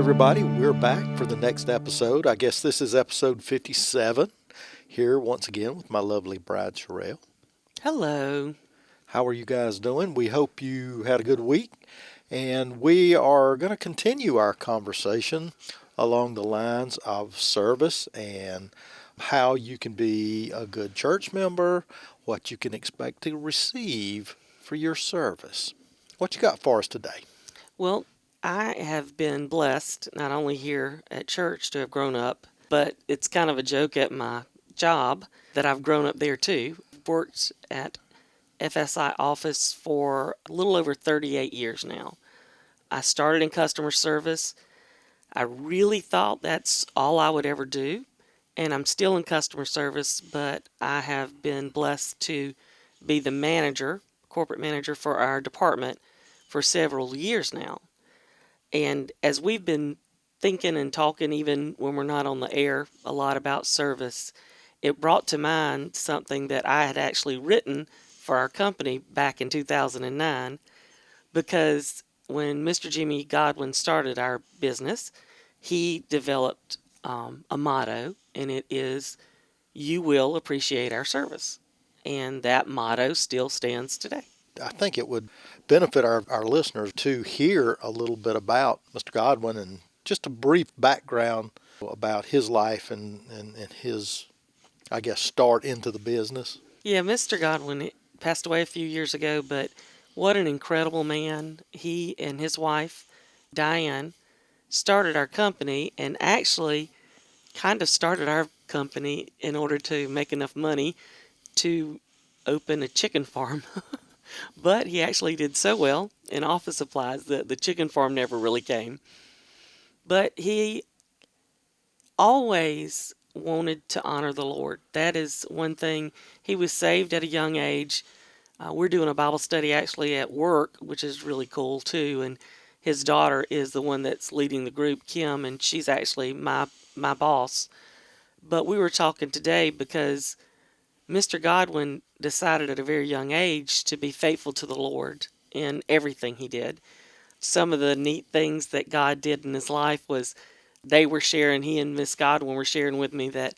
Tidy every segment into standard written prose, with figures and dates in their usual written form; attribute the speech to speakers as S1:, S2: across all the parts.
S1: everybody. We're back for the next episode. I guess this is episode 57. Here once again with my lovely bride, Sherrell.
S2: Hello.
S1: How are you guys doing? We hope you had a good week. And we are going to continue our conversation along the lines of service and how you can be a good church member, what you can expect to receive for your service. What you got for us today?
S2: Well, I have been blessed not only here at church to have grown up, but it's kind of a joke at my job that I've grown up there too. Worked at FSI office for a little over 38 years now. I started in customer service. I really thought that's all I would ever do, and I'm still in customer service, but I have been blessed to be the manager, corporate manager for our department for several years now. And as we've been thinking and talking, even when we're not on the air, a lot about service, it brought to mind something that I had actually written for our company back in 2009, because when Mr. Jimmy Godwin started our business, he developed a motto, and it is, "You will appreciate our service." And that motto still stands today.
S1: I think it would benefit our listeners to hear a little bit about Mr. Godwin and just a brief background about his life and his, I guess, start into the business.
S2: Yeah, Mr. Godwin passed away a few years ago, but what an incredible man. He and his wife, Diane, started our company and actually kind of started our company in order to make enough money to open a chicken farm. But he actually did so well in office supplies that the chicken farm never really came. But he always wanted to honor the Lord. That is one thing. He was saved at a young age. We're doing a Bible study actually at work, which is really cool too. And his daughter is the one that's leading the group, Kim, and she's actually my boss. But we were talking today because Mr. Godwin decided at a very young age to be faithful to the Lord in everything he did. Some of the neat things that God did in his life was he and Miss Godwin were sharing with me that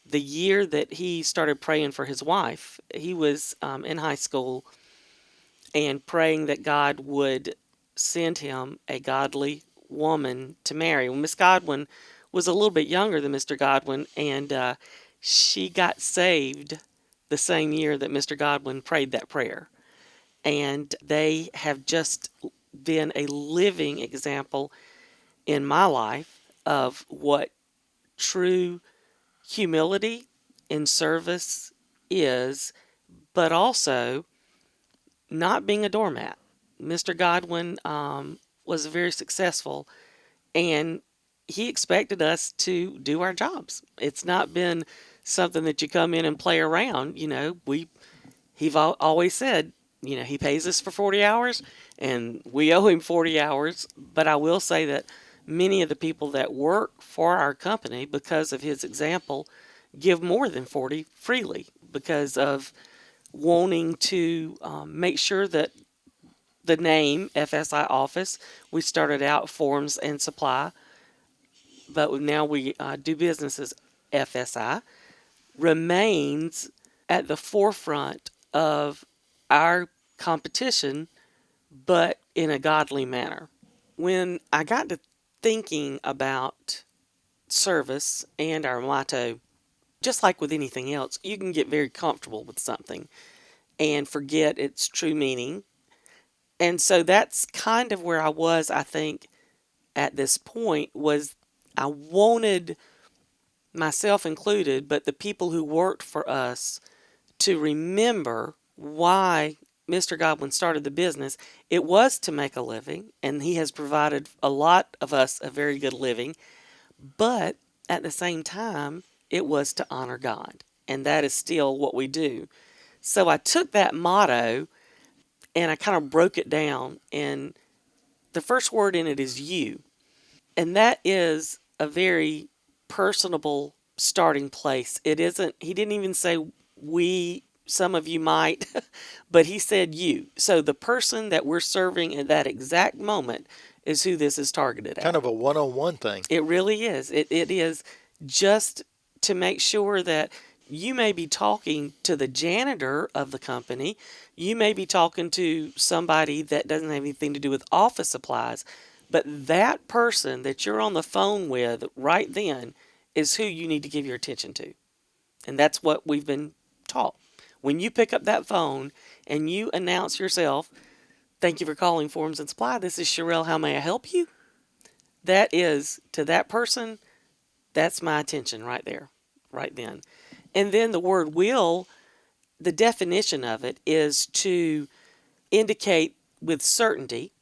S2: the year that he started praying for his wife, he was in high school and praying that God would send him a godly woman to marry. Well, Miss Godwin was a little bit younger than Mr. Godwin, and she got saved the same year that Mr. Godwin prayed that prayer. And they have just been a living example in my life of what true humility in service is, but also not being a doormat. Mr. Godwin was very successful, and he expected us to do our jobs. It's not been something that you come in and play around. He've always said, he pays us for 40 hours, and we owe him 40 hours. But I will say that many of the people that work for our company, because of his example, give more than 40 freely because of wanting to make sure that the name FSI Office, we started out Forms and Supply, but now we do business as FSI, remains at the forefront of our competition, but in a godly manner. When I got to thinking about service and our motto, just like with anything else, you can get very comfortable with something and forget its true meaning. And so that's kind of where I was, I think, at this point, was I wanted, myself included, but the people who worked for us, to remember why Mr. Godwin started the business. It was to make a living, and he has provided a lot of us a very good living, but at the same time, it was to honor God, and that is still what we do. So I took that motto and I kind of broke it down, and the first word in it is you. And that is a very personable starting place. It isn't, he didn't even say we, some of you might, but he said you. So the person that we're serving in that exact moment is who this is targeted
S1: Kind
S2: at.
S1: of a one-on-one thing.
S2: It really is. It is just to make sure that you may be talking to the janitor of the company. You may be talking to somebody that doesn't have anything to do with office supplies. But that person that you're on the phone with right then is who you need to give your attention to. And that's what we've been taught. When you pick up that phone and you announce yourself, thank you for calling Forms and Supply. This is Sherrell. How may I help you? That is, to that person, that's my attention right there, right then. And then the word will, the definition of it is to indicate with certainty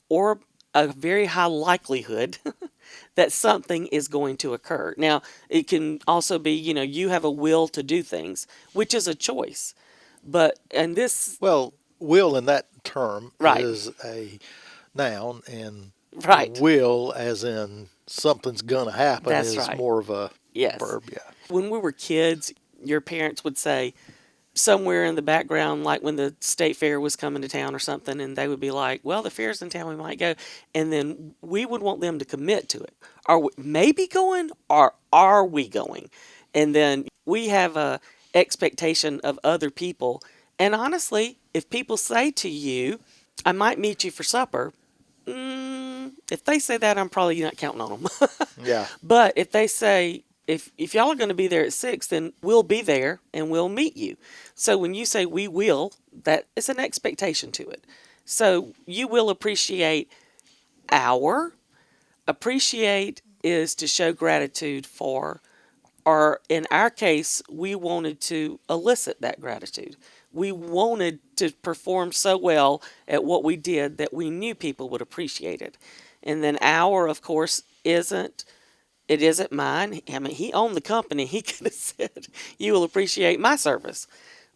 S2: or a very high likelihood that something is going to occur. Now, it can also be, you have a will to do things, which is a choice. But, and this,
S1: Well, will in that term
S2: right,
S1: is a noun, and
S2: right,
S1: will, as in something's going to happen,
S2: that's
S1: is
S2: right.
S1: more of a
S2: Yes.
S1: verb. Yeah.
S2: When we were kids, your parents would say, somewhere in the background, like when the state fair was coming to town or something, and they would be like, well, the fair's in town, we might go. And then we would want them to commit to it. Are we maybe going, or are we going? And then we have a expectation of other people. And honestly, if people say to you, I might meet you for supper, if they say that, I'm probably not counting on them.
S1: Yeah.
S2: But if they say, if y'all are going to be there at 6, then we'll be there and we'll meet you. So when you say we will, that is an expectation to it. So you will appreciate our. Appreciate is to show gratitude for, or in our case, we wanted to elicit that gratitude. We wanted to perform so well at what we did that we knew people would appreciate it. And then our, of course, isn't mine. I mean, he owned the company. He could have said, you will appreciate my service.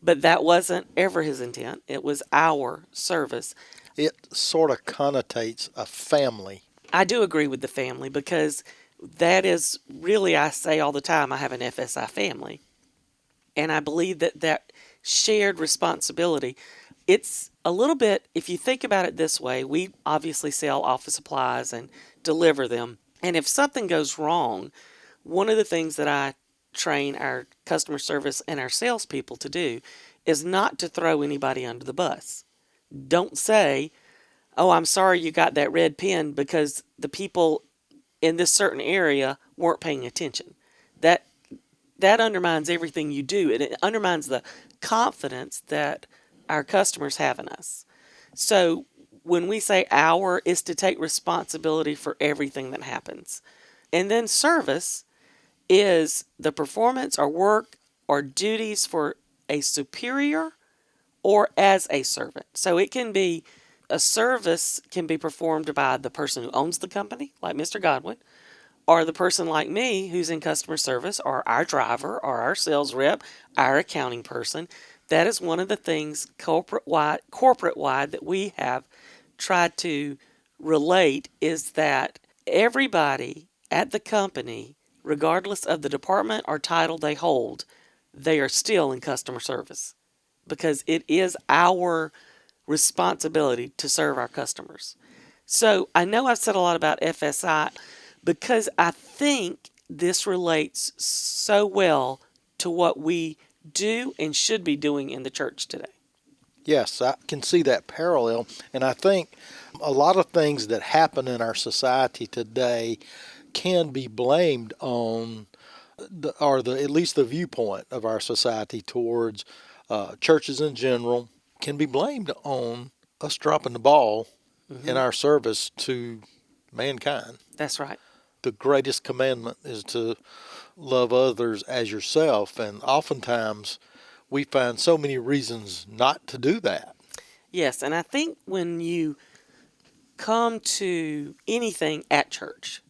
S2: But that wasn't ever his intent. It was our service.
S1: It sort of connotates a family.
S2: I do agree with the family because that is really, I say all the time, I have an FSI family. And I believe that shared responsibility, it's a little bit, if you think about it this way, we obviously sell office supplies and deliver them. And if something goes wrong, one of the things that I train our customer service and our salespeople to do is not to throw anybody under the bus. Don't say, oh, I'm sorry you got that red pen because the people in this certain area weren't paying attention. That undermines everything you do, and it undermines the confidence that our customers have in us. So when we say our, is to take responsibility for everything that happens. And then service is the performance or work or duties for a superior or as a servant. So it can be a service can be performed by the person who owns the company, like Mr. Godwin, or the person like me who's in customer service, or our driver, or our sales rep, our accounting person. That is one of the things corporate-wide that we have tried to relate is that everybody at the company, regardless of the department or title they hold, they are still in customer service because it is our responsibility to serve our customers. So I know I've said a lot about FSI because I think this relates so well to what we do and should be doing in the church today.
S1: Yes, I can see that parallel. And I think a lot of things that happen in our society today can be blamed on, at least the viewpoint of our society towards churches in general, can be blamed on us dropping the ball in our service to mankind.
S2: That's right.
S1: The greatest commandment is to love others as yourself, and oftentimes we find so many reasons not to do that.
S2: Yes, and I think when you come to anything at church,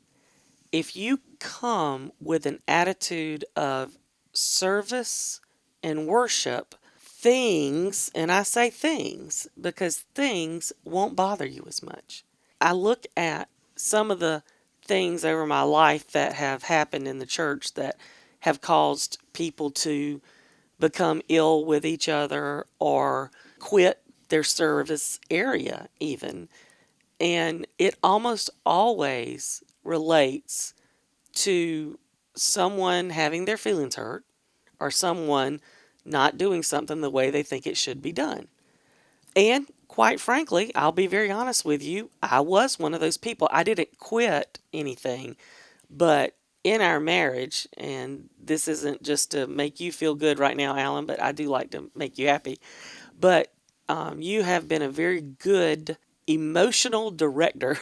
S2: if you come with an attitude of service and worship, things, and I say things because things won't bother you as much. I look at some of the things over my life that have happened in the church that have caused people to become ill with each other or quit their service area even. And it almost always relates to someone having their feelings hurt or someone not doing something the way they think it should be done. And quite frankly, I'll be very honest with you, I was one of those people. I didn't quit anything, but in our marriage, and this isn't just to make you feel good right now, Alan, but I do like to make you happy. But you have been a very good emotional director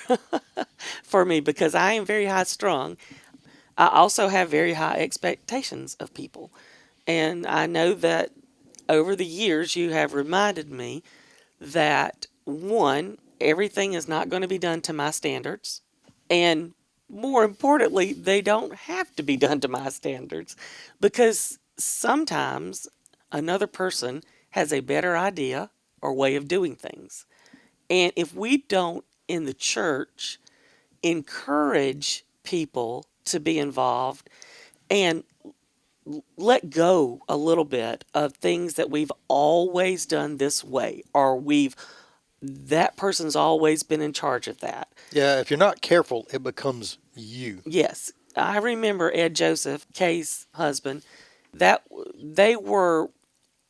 S2: for me because I am very high strung. I also have very high expectations of people. And I know that over the years you have reminded me that one, everything is not going to be done to my standards. And more importantly, they don't have to be done to my standards because sometimes another person has a better idea or way of doing things. And if we don't in the church encourage people to be involved and let go a little bit of things that we've always done this way or that person's always been in charge of that.
S1: Yeah, if you're not careful, it becomes you.
S2: Yes, I remember Ed Joseph, Kay's husband, that they were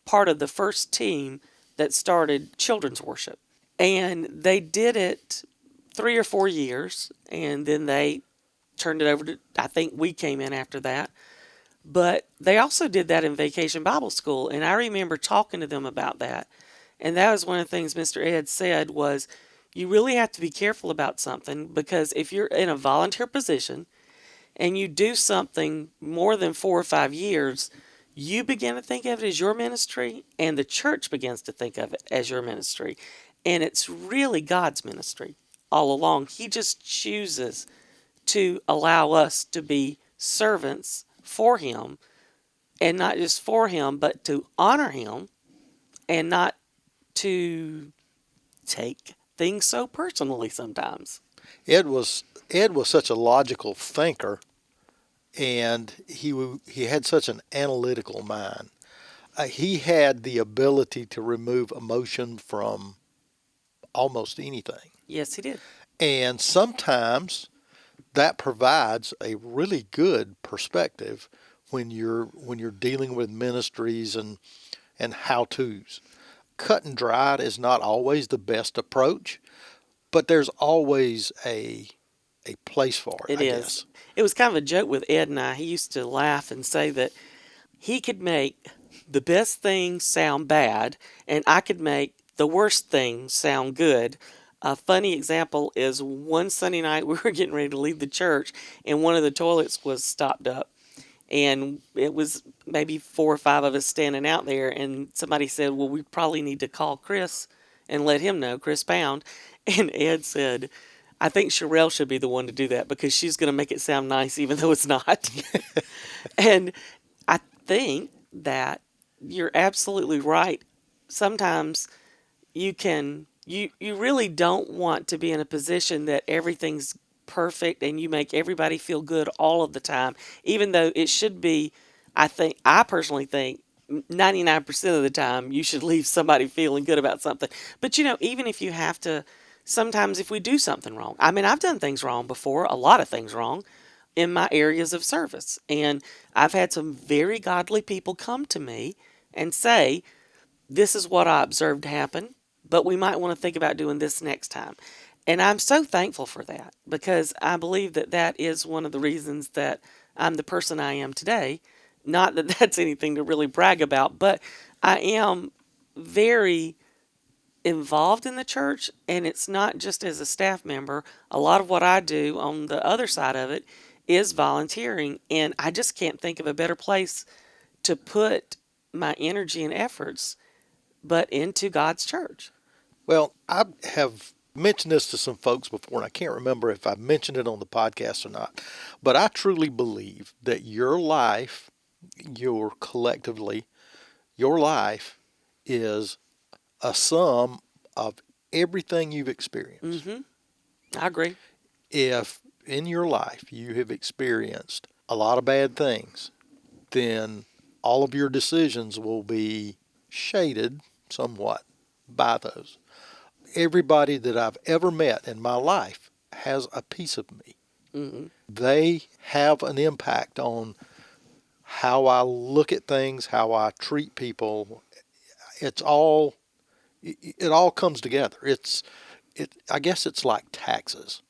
S2: part of the first team that started children's worship. And they did it 3 or 4 years, and then they turned it over to, I think we came in after that. But they also did that in Vacation Bible School, and I remember talking to them about that. And that was one of the things Mr. Ed said was, you really have to be careful about something because if you're in a volunteer position and you do something more than 4 or 5 years, you begin to think of it as your ministry, and the church begins to think of it as your ministry. And it's really God's ministry all along. He just chooses to allow us to be servants for Him, and not just for Him, but to honor Him and not to take things so personally sometimes.
S1: Ed was Ed was such a logical thinker, and he had such an analytical mind. He had the ability to remove emotion from almost anything,
S2: Yes, he did.
S1: and sometimes that provides a really good perspective when you're dealing with ministries and how tos. Cut and dried is not always the best approach, but there's always a place for it,
S2: It
S1: I
S2: is.
S1: guess.
S2: It was kind of a joke with Ed and I. He used to laugh and say that he could make the best things sound bad, and I could make the worst things sound good. A funny example is one Sunday night we were getting ready to leave the church, and one of the toilets was stopped up. And it was maybe 4 or 5 of us standing out there, and somebody said, well, we probably need to call Chris and let him know, Chris Pound. And Ed said, I think Sherrell should be the one to do that because she's going to make it sound nice even though it's not. And I think that you're absolutely right. Sometimes you really don't want to be in a position that everything's perfect and you make everybody feel good all of the time, even though it should be, I personally think 99% of the time you should leave somebody feeling good about something. But even if you have to, sometimes if we do something wrong, I mean, I've done things wrong before, a lot of things wrong in my areas of service. And I've had some very godly people come to me and say, this is what I observed happen, but we might want to think about doing this next time. And I'm so thankful for that because I believe that that is one of the reasons that I'm the person I am today. Not that that's anything to really brag about, but I am very involved in the church, and it's not just as a staff member. A lot of what I do on the other side of it is volunteering, and I just can't think of a better place to put my energy and efforts but into God's church.
S1: Well, I have mentioned this to some folks before, and I can't remember if I mentioned it on the podcast or not, but I truly believe that your life, your life is a sum of everything you've experienced.
S2: Mm-hmm. I agree.
S1: If in your life you have experienced a lot of bad things, then all of your decisions will be shaded somewhat by those. everybody that I've ever met in my life has a piece of me.
S2: Mm-hmm.
S1: They have an impact on how I look at things, how I treat people. It's all it all comes together. I guess it's like taxes.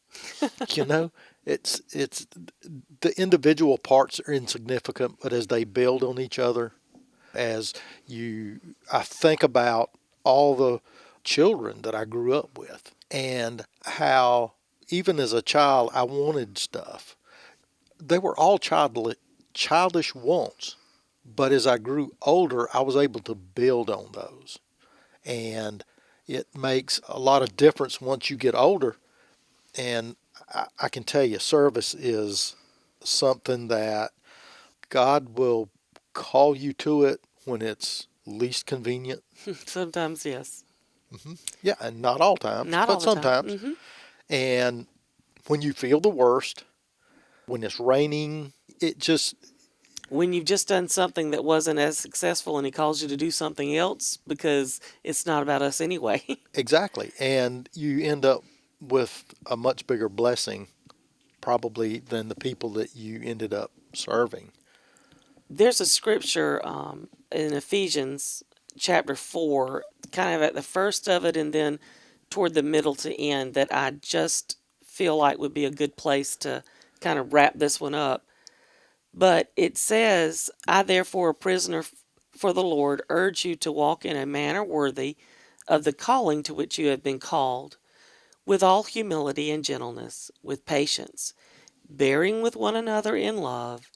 S1: You know, it's the individual parts are insignificant, but as they build on each other, as I think about all the children that I grew up with and how even as a child I wanted stuff. They were all childish wants, but as I grew older, I was able to build on those. And it makes a lot of difference once you get older. And I can tell you, service is something that God will call you to it when it's least convenient.
S2: Sometimes, yes.
S1: Yeah, and not all times,
S2: Not all
S1: but
S2: the time.
S1: sometimes.
S2: Mm-hmm.
S1: And when you feel the worst, when it's raining, it just,
S2: When you've just done something that wasn't as successful and he calls you to do something else because it's not about us anyway.
S1: exactly. And you end up with a much bigger blessing probably than the people that you ended up serving.
S2: There's a scripture in Ephesians chapter 4, kind of at the first of it and then toward the middle to end, that I just feel like would be a good place to kind of wrap this one up. But it says, I therefore, a prisoner for the Lord, urge you to walk in a manner worthy of the calling to which you have been called, with all humility and gentleness, with patience, bearing with one another in love,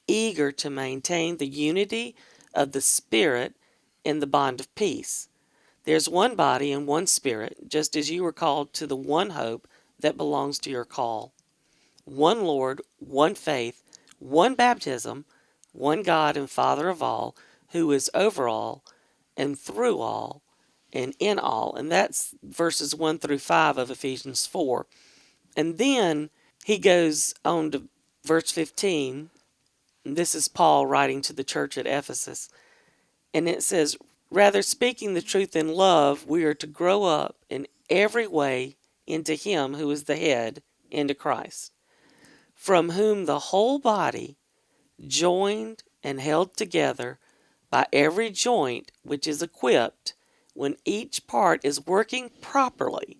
S2: eager to maintain the unity of the Spirit in the bond of peace. There's one body and one Spirit, just as you were called to the one hope that belongs to your call. One Lord, one faith, one baptism, one God and Father of all, who is over all and through all and in all. And that's verses 1 through 5 of Ephesians 4. And then he goes on to verse 15. This is Paul writing to the church at Ephesus. And it says, rather speaking the truth in love, we are to grow up in every way into him who is the head, into Christ, from whom the whole body, joined and held together by every joint which is equipped, when each part is working properly,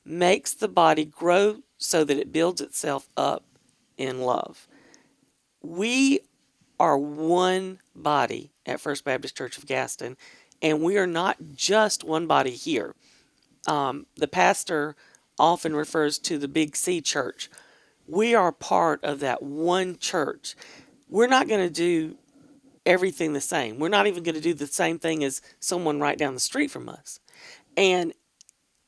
S2: makes the body grow so that it builds itself up in love. We are one body at First Baptist Church of Gaston, and we are not just one body here. The pastor often refers to the Big C church. We are part of that one church. We're not going to do everything the same. We're not even going to do the same thing as someone right down the street from us. And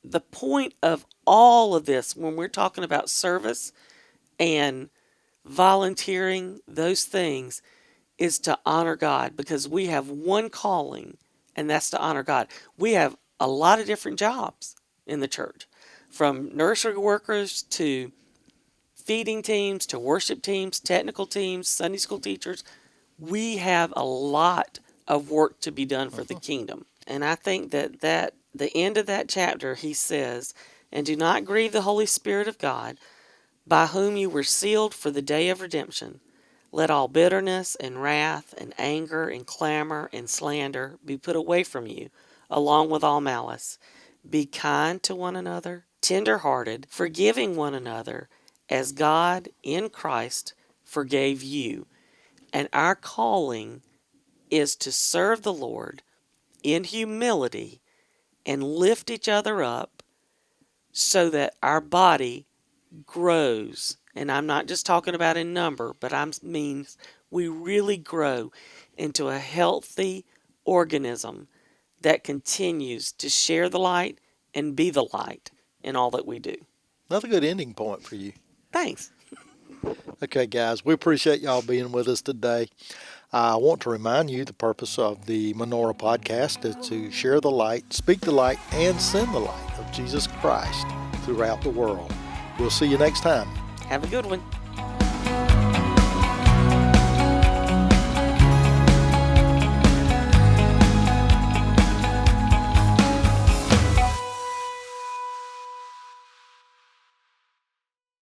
S2: the point of all of this, when we're talking about service and volunteering, those things, is to honor God, because we have one calling, and that's to honor God. We have a lot of different jobs in the church, from nursery workers to feeding teams to worship teams, technical teams, Sunday school teachers. We have a lot of work to be done for the kingdom. And I think that the end of that chapter, he says, and do not grieve the Holy Spirit of God, by whom you were sealed for the day of redemption. Let all bitterness and wrath and anger and clamor and slander be put away from you, along with all malice. Be kind to one another, tender-hearted, forgiving one another, as God in Christ forgave you. And our calling is to serve the Lord in humility and lift each other up so that our body grows. And I'm not just talking about in number, but I mean we really grow into a healthy organism that continues to share the light and be the light in all that we do.
S1: Another good ending point for you.
S2: Thanks.
S1: Okay, guys, we appreciate y'all being with us today. I want to remind you the purpose of the Menorah Podcast is to share the light, speak the light, and send the light of Jesus Christ throughout the world. We'll see you next time.
S2: Have a good one.